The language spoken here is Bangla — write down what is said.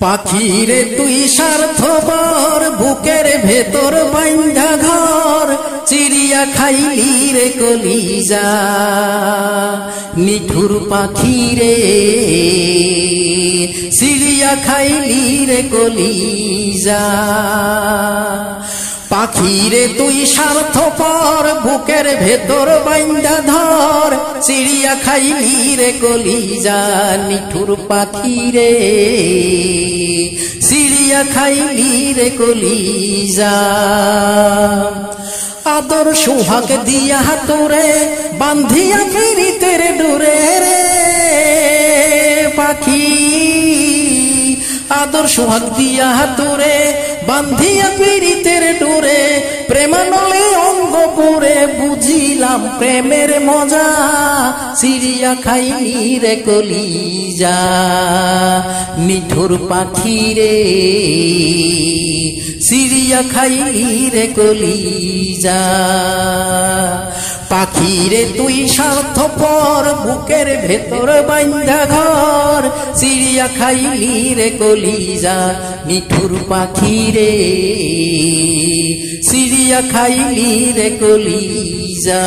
পাখিরে তুই স্বার্থপর বুকের ভেতর বাইন্ধা ঘর চিড়িয়া খাইলি রে কলিজা নিঠুর পাখিরে চিড়িয়া খাইলি রে কলিজা পাখিরে তুই স্বার্থপর বুকের ভেতর বাইন্ধা ধর চিড়িয়া খাইলি রে কলিজা নিঠুর পাখিরে চিড়িয়া খাইলি রে কলিজা আদর সোহাগ দিয়া তোরে বান্ধিয়া পিরিতের ডোরে রে পাখি আদর সোহাগ দিয়া তোরে বান্ধিয়া পিরিতের ডোরে প্রেমানলে অঙ্গ পরে বুঝিলাম প্রেমের মজা চিড়িয়া খাইলি রে কলিজা নিঠুর পাখিরে চিড়িয়া খাইলি রে কলিজা পাখিরে তুই স্বার্থপর বুকের ভেতর বাইন্ধা ঘর চিড়িয়া খাইলি রে কলিজা নিঠুর পাখিরে চিড়িয়া খাইলি রে কলিজা।